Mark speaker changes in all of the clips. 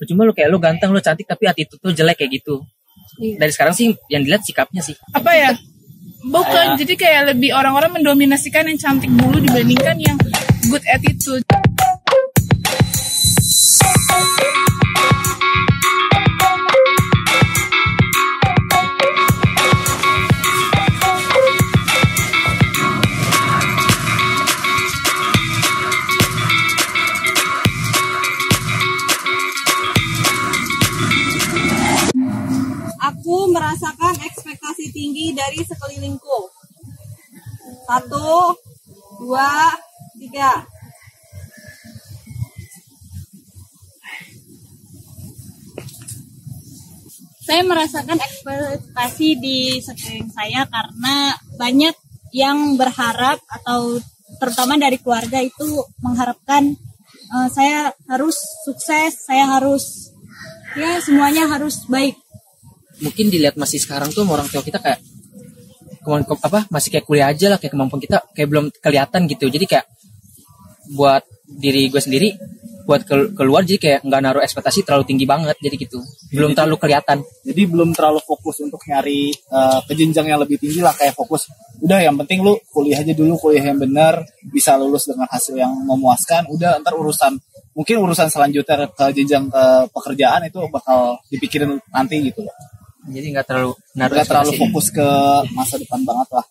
Speaker 1: percuma lu kayak lu ganteng, lu cantik tapi attitude tuh jelek kayak gitu. Dari sekarang sih yang dilihat sikapnya sih.
Speaker 2: Apa ya? Bukan, jadi kayak lebih orang-orang mendominasikan yang cantik dulu dibandingkan yang good attitude.
Speaker 3: Aku merasakan ekspektasi tinggi dari sekelilingku. 1, 2, 3.
Speaker 4: Saya merasakan ekspektasi di sekeliling saya karena banyak yang berharap atau terutama dari keluarga itu mengharapkan saya harus sukses, saya harus semuanya harus baik.
Speaker 1: Mungkin dilihat masih sekarang tuh orang tua kita kayak masih kayak kuliah aja lah, kayak kemampuan kita kayak belum kelihatan gitu. Jadi kayak buat diri gue sendiri buat keluar jadi kayak nggak naruh ekspektasi terlalu tinggi banget, jadi gitu belum terlalu kelihatan.
Speaker 5: Jadi belum terlalu fokus untuk nyari ke jenjang yang lebih tinggi lah, kayak fokus udah yang penting lu kuliah aja dulu, kuliah yang benar, bisa lulus dengan hasil yang memuaskan, udah ntar urusan selanjutnya ke jenjang ke pekerjaan itu bakal dipikirin nanti gitu loh.
Speaker 1: Jadi nggak terlalu
Speaker 5: fokus ke masa depan banget lah.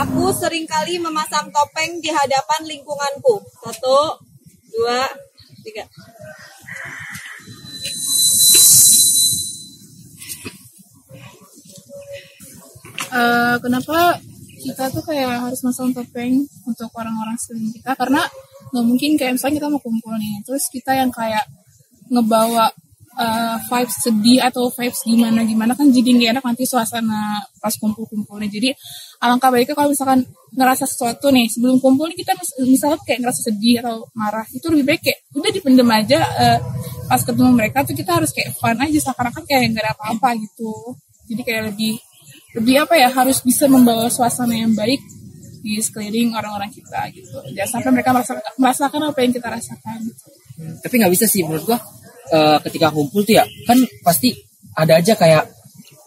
Speaker 3: Aku seringkali memasang topeng di hadapan lingkunganku. 1, 2, 3.
Speaker 2: Kenapa kita tuh kayak harus masang topeng untuk orang-orang sekeliling kita? Karena nggak mungkin kayak misalnya kita mau kumpul nih, terus kita yang kayak ngebawa vibes sedih atau vibes gimana kan jadi nggak enak nanti suasana pas kumpul-kumpulnya. Jadi alangkah baiknya kalau misalkan ngerasa sesuatu nih sebelum kumpul nih, kita misalkan kayak ngerasa sedih atau marah, itu lebih baik kayak udah dipendem aja, pas ketemu mereka tuh kita harus kayak fun aja seakan-akan kayak nggak ada apa-apa gitu. Jadi kayak lebih apa ya, harus bisa membawa suasana yang baik di sekeliling orang-orang kita gitu. Jangan sampai mereka merasakan apa yang kita rasakan.
Speaker 1: Tapi nggak bisa sih menurut gua. Ketika kumpul tuh ya kan pasti ada aja kayak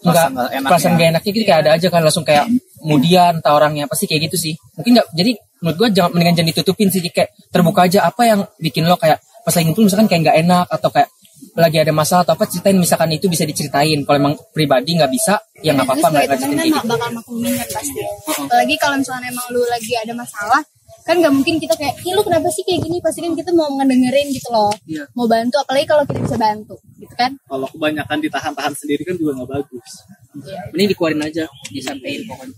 Speaker 1: perasaan gak enaknya gitu, kayak ada aja kan langsung kayak kemudian entah orangnya pasti kayak gitu sih. Mungkin nggak, jadi menurut gue mendingan jangan ditutupin sih, kayak terbuka aja apa yang bikin lo kayak pas lagi kumpul misalkan kayak nggak enak atau kayak lagi ada masalah atau apa, ceritain, misalkan itu bisa diceritain. Kalau emang pribadi nggak bisa ya nggak apa-apa, nggak ceritain
Speaker 4: gitu. Bakal maklumin kan pasti. Apalagi kalau misalnya emang lu lagi ada masalah, kan nggak mungkin kita kayak, lu kenapa sih kayak gini? Pasti kan kita mau ngedengerin gitu loh, mau bantu, apalagi kalau kita bisa bantu, gitu kan?
Speaker 5: Kalau kebanyakan ditahan-tahan sendiri kan juga nggak bagus.
Speaker 1: Mending dikeluarin aja, disampaikan pokoknya.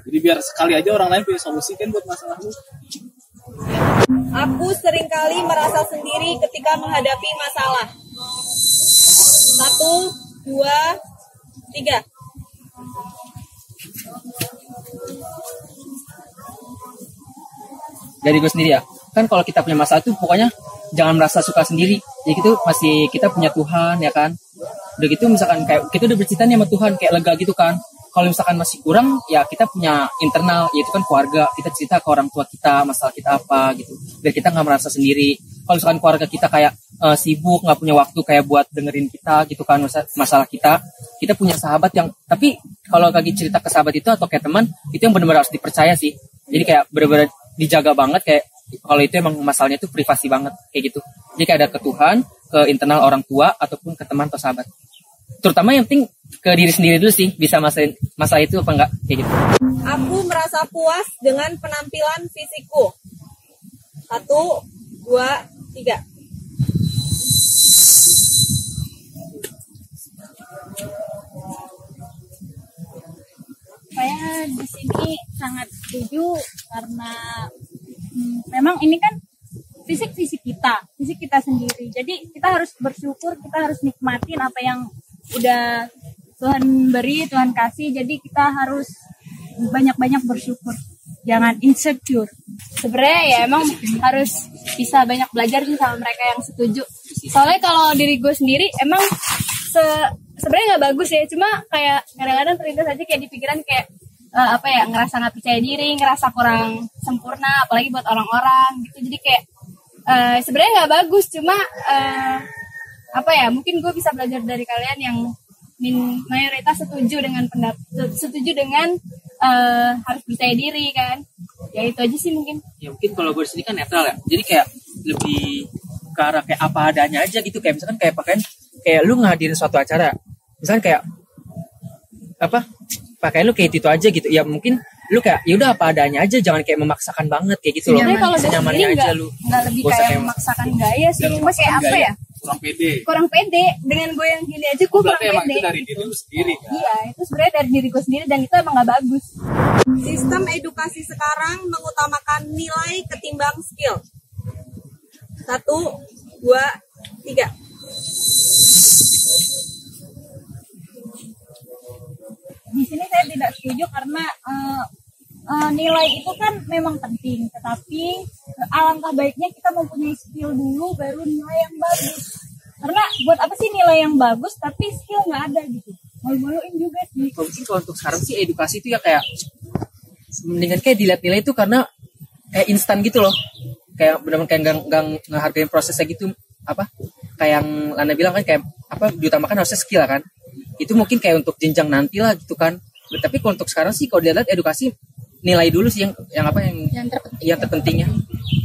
Speaker 5: Jadi biar sekali aja orang lain punya solusi kan buat masalah lu.
Speaker 3: Aku seringkali merasa sendiri ketika menghadapi masalah. 1, 2, 3.
Speaker 1: Dari gue sendiri ya, kan kalau kita punya masalah tuh pokoknya jangan merasa suka sendiri. Jadi gitu masih kita punya Tuhan ya kan. Udah gitu misalkan kayak kita udah bercerita nih sama Tuhan kayak lega gitu kan. Kalau misalkan masih kurang ya kita punya internal, yaitu kan keluarga. Kita cerita ke orang tua kita masalah kita apa gitu, biar kita nggak merasa sendiri. Kalau misalkan keluarga kita kayak sibuk, nggak punya waktu kayak buat dengerin kita gitu kan masalah kita punya sahabat yang, tapi kalau lagi cerita ke sahabat itu atau kayak teman itu yang benar-benar harus dipercaya sih. Jadi kayak benar-benar dijaga banget, kayak kalau itu emang masalahnya itu privasi banget kayak gitu. Jadi kayak ada ke Tuhan, ke internal orang tua ataupun ke teman atau sahabat. Terutama yang penting ke diri sendiri dulu sih, bisa masalah itu apa enggak kayak gitu.
Speaker 3: Aku merasa puas dengan penampilan fisikku. 1, 2, 3.
Speaker 4: Saya di sini sangat setuju karena memang ini kan fisik kita sendiri. Jadi kita harus bersyukur, kita harus nikmatin apa yang udah Tuhan beri, Tuhan kasih. Jadi kita harus banyak-banyak bersyukur. Jangan insecure. Sebenarnya ya emang harus bisa banyak belajar sih sama mereka yang setuju. Soalnya kalau diri gue sendiri emang sebenarnya nggak bagus ya, cuma kayak kadang-kadang terlintas aja kayak di pikiran kayak ngerasa nggak percaya diri, ngerasa kurang sempurna, apalagi buat orang-orang gitu. Jadi kayak sebenarnya nggak bagus, cuma apa ya, mungkin gue bisa belajar dari kalian yang mayoritas setuju dengan harus percaya diri kan. Ya itu aja sih mungkin.
Speaker 1: Ya mungkin kalau gue di sini kan netral ya, jadi kayak lebih ke arah kayak apa adanya aja gitu. Kayak misalkan kayak kayak lu ngadirin suatu acara, misalkan kayak apa, pakaian lu kayak itu aja gitu ya, mungkin lu kayak ya udah apa adanya aja, jangan kayak memaksakan banget kayak gitu loh.
Speaker 4: Sebenarnya kalau dari
Speaker 1: senyamannya
Speaker 4: sendiri
Speaker 1: aja lu
Speaker 4: nggak lebih
Speaker 1: gak usah
Speaker 4: kayak memaksakan gaya sih, cuma kayak apa ya, kurang pede dengan gue yang gini aja, gue kurang pede
Speaker 5: itu dari diri lu sendiri kan?
Speaker 4: Iya, itu sebenarnya dari diri gue sendiri, dan itu emang nggak bagus.
Speaker 3: Sistem edukasi sekarang mengutamakan nilai ketimbang skill. 1, 2, 3.
Speaker 4: Di sini saya tidak setuju karena nilai itu kan memang penting, tetapi alangkah baiknya kita mempunyai skill dulu baru nilai yang bagus. Karena buat apa sih nilai yang bagus tapi skill nggak ada gitu? Malu-maluin juga sih.
Speaker 1: Mungkin kalau untuk sekarang sih edukasi itu ya kayak mendingan kayak dilihat nilai itu karena kayak instan gitu loh, kayak benar-benar kayak nggak ngehargain prosesnya gitu. Apa kayak yang Lana bilang kan, kayak apa diutamakan harusnya skill kan, itu mungkin kayak untuk jenjang nanti lah gitu kan. Tapi kalau untuk sekarang sih kalau dilihat edukasi nilai dulu sih yang apa yang terpentingnya.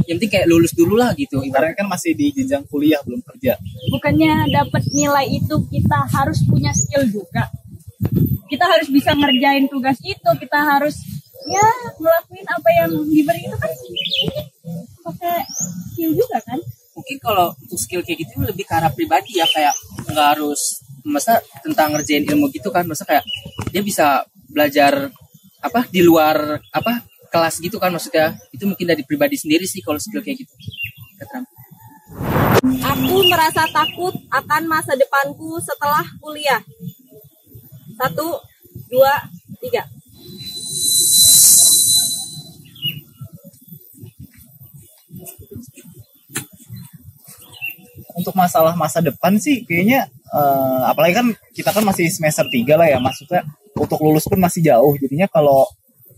Speaker 1: Yang penting kayak lulus dulu lah gitu.
Speaker 5: Karena kan masih di jenjang kuliah, belum kerja.
Speaker 4: Bukannya dapat nilai itu kita harus punya skill juga. Kita harus bisa ngerjain tugas itu, kita harus ya ngelakuin apa yang diberi itu kan pakai skill juga kan.
Speaker 1: Mungkin kalau untuk skill kayak gitu lebih ke arah pribadi ya, kayak nggak harus masa tentang ngerjain ilmu gitu kan, masa kayak dia bisa belajar apa di luar apa kelas gitu kan, maksudnya itu mungkin dari pribadi sendiri sih kalau skill kayak gitu.
Speaker 3: Aku merasa takut akan masa depanku setelah kuliah. 1, 2, 3.
Speaker 5: Untuk masalah masa depan sih kayaknya apalagi kan kita kan masih semester 3 lah ya, maksudnya untuk lulus pun masih jauh, jadinya kalau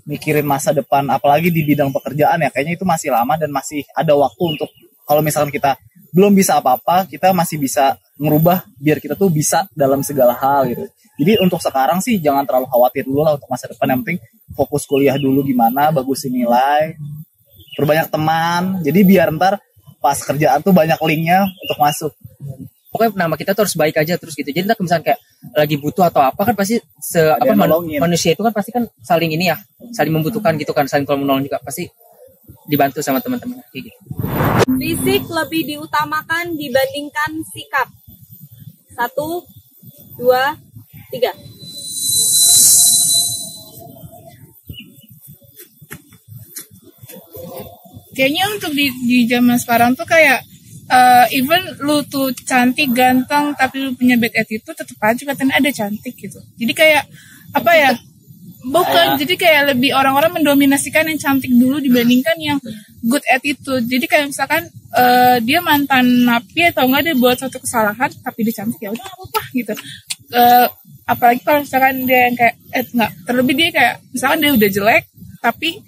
Speaker 5: mikirin masa depan apalagi di bidang pekerjaan ya kayaknya itu masih lama dan masih ada waktu untuk, kalau misalkan kita belum bisa apa-apa, kita masih bisa ngerubah biar kita tuh bisa dalam segala hal gitu. Jadi untuk sekarang sih jangan terlalu khawatir dulu lah untuk masa depan, yang penting fokus kuliah dulu gimana, bagusin nilai, perbanyak teman, jadi biar ntar pas kerjaan tuh banyak linknya untuk masuk.
Speaker 1: Pokoknya nama kita tuh harus baik aja terus gitu. Jadi kita misalnya kayak lagi butuh atau apa kan pasti manusia itu kan pasti kan saling ini ya, saling membutuhkan gitu kan, saling tolong menolong juga, pasti dibantu sama teman-teman kayak gitu.
Speaker 3: Fisik lebih diutamakan dibandingkan sikap. 1, 2, 3.
Speaker 2: Kayaknya untuk di zaman sekarang tuh kayak even lu tuh cantik, ganteng, tapi lu punya bad attitude, tetap aja katanya ada cantik gitu. Jadi kayak apa ya? Bukan, jadi kayak lebih orang-orang mendominasikan yang cantik dulu dibandingkan yang good attitude. Jadi kayak misalkan dia mantan napi atau enggak dia buat suatu kesalahan, tapi dia cantik ya udah apa gitu. Apalagi kalau misalkan dia yang kayak enggak, terlebih dia kayak misalkan dia udah jelek tapi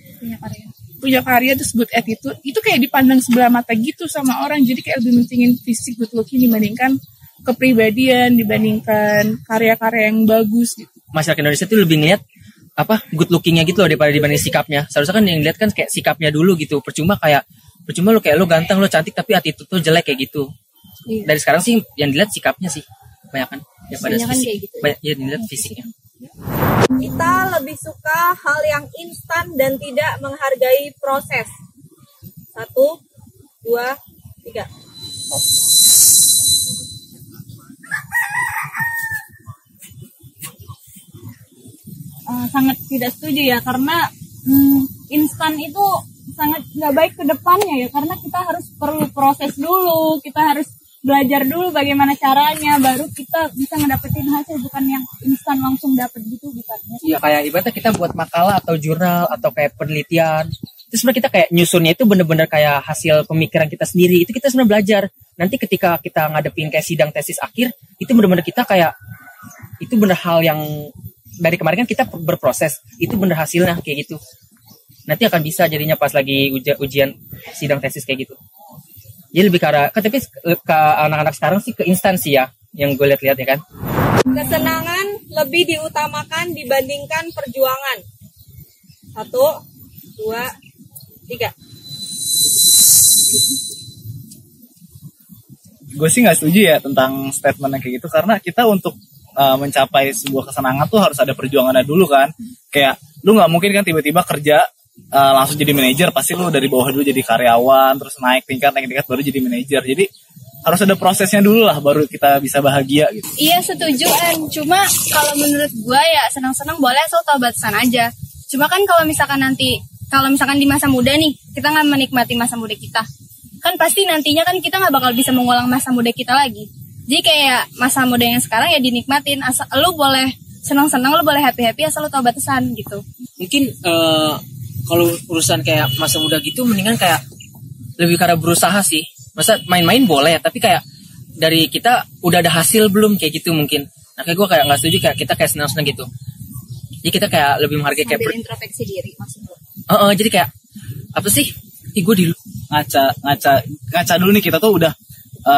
Speaker 2: punya karya terus good attitude, itu kayak dipandang sebelah mata gitu sama orang. Jadi kayak lebih mentingin fisik, good looking dibandingkan kepribadian, dibandingkan karya-karya yang bagus gitu.
Speaker 1: Masyarakat Indonesia tuh lebih ngeliat apa good lookingnya gitu loh daripada dibanding sikapnya. Seharusnya kan yang dilihat kan kayak sikapnya dulu gitu. Percuma lu kayak lu ganteng, lu cantik tapi attitude tuh jelek kayak gitu. Iya. Dari sekarang sih yang dilihat sikapnya sih banyak kan daripada fisik.
Speaker 4: Gitu.
Speaker 1: Banyak ya dilihat fisiknya.
Speaker 3: Kita lebih suka hal yang instan dan tidak menghargai proses. 1, 2, 3.
Speaker 4: Sangat tidak setuju ya, karena instan itu sangat nggak baik ke depannya ya, karena kita harus perlu proses dulu, kita harus belajar dulu bagaimana caranya, baru kita bisa ngedapetin hasil, bukan yang instan langsung dapet gitu bukan ya.
Speaker 1: Iya, kayak ibaratnya kita buat makalah atau jurnal atau kayak penelitian, itu sebenarnya kita kayak nyusunnya itu bener-bener kayak hasil pemikiran kita sendiri, itu kita sebenarnya belajar. Nanti ketika kita ngadepin kayak sidang tesis akhir, itu bener-bener kita kayak, itu bener hal yang dari kemarin kan kita berproses, itu bener hasilnya kayak gitu. Nanti akan bisa jadinya pas lagi ujian sidang tesis kayak gitu. Jadi lebih ke arah, tapi ke anak-anak sekarang sih ke instansi ya, yang gue lihat-lihat ya kan.
Speaker 3: Kesenangan lebih diutamakan dibandingkan perjuangan. 1, 2, 3.
Speaker 5: Gue sih nggak setuju ya tentang statement yang kayak gitu, karena kita untuk mencapai sebuah kesenangan tuh harus ada perjuangannya dulu kan. Kayak lu nggak mungkin kan tiba-tiba kerja langsung jadi manajer, pasti lu dari bawah dulu jadi karyawan, terus naik tingkat baru jadi manajer. Jadi harus ada prosesnya dulu lah baru kita bisa bahagia gitu.
Speaker 6: Iya setuju cuma kalau menurut gue ya senang-senang boleh asal tahu batasan aja. Cuma kan kalau misalkan di masa muda nih kita nggak menikmati masa muda kita, kan pasti nantinya kan kita nggak bakal bisa mengulang masa muda kita lagi. Jadi kayak masa muda yang sekarang ya dinikmatin, asal lu boleh senang-senang, lu boleh happy-happy asal lu tahu batasan gitu.
Speaker 1: Mungkin kalau urusan kayak masa muda gitu mendingan kayak lebih karena berusaha sih. Masa main-main boleh, tapi kayak dari kita udah ada hasil belum kayak gitu mungkin. Nah kayak gue kayak nggak setuju kayak kita kayak senang-senang gitu. Jadi kita kayak lebih menghargai kayak
Speaker 6: introspeksi diri maksudnya.
Speaker 1: Jadi kayak apa sih? Gue di
Speaker 5: ngaca dulu nih, kita tuh udah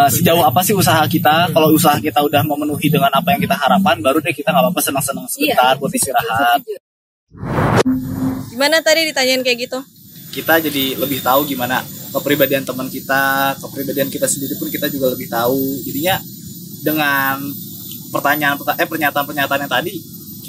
Speaker 5: sejauh apa sih usaha kita. Kalau usaha kita udah memenuhi dengan apa yang kita harapkan, baru deh kita nggak apa-apa senang-senang sebentar buat istirahat.
Speaker 3: Gimana tadi ditanyain kayak gitu?
Speaker 5: Kita jadi lebih tahu gimana kepribadian teman kita, kepribadian kita sendiri pun kita juga lebih tahu. Jadinya dengan pernyataan-pernyataan yang tadi,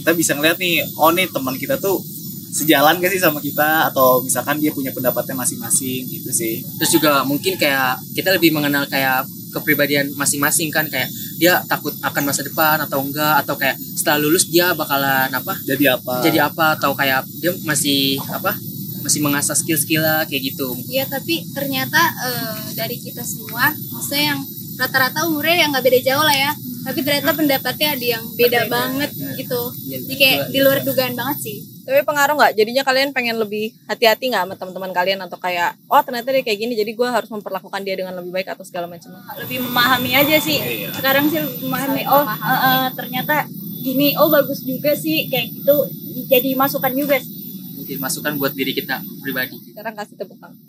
Speaker 5: kita bisa ngeliat nih, oh nih teman kita tuh sejalan gak sih sama kita, atau misalkan dia punya pendapatnya masing-masing gitu sih.
Speaker 1: Terus juga mungkin kayak kita lebih mengenal kayak kepribadian masing-masing kan, kayak dia takut akan masa depan atau enggak, atau kayak setelah lulus dia bakalan jadi apa, atau kayak dia masih mengasah skill-skillnya kayak gitu.
Speaker 6: Iya tapi ternyata dari kita semua, maksudnya yang rata-rata umurnya yang nggak beda jauh lah ya, tapi ternyata pendapatnya ada yang beda banget gitu. Jadi kayak di luar dugaan banget sih.
Speaker 3: Tapi pengaruh nggak? Jadinya kalian pengen lebih hati-hati nggak sama teman-teman kalian, atau kayak oh ternyata dia kayak gini, jadi gue harus memperlakukan dia dengan lebih baik atau segala macam?
Speaker 4: Lebih memahami aja sih. Sekarang sih lebih memahami. Ternyata gini, bagus juga sih kayak gitu. Jadi masukan juga sih.
Speaker 1: Mungkin masukan buat diri kita pribadi.
Speaker 3: Sekarang kasih tepuk tangan.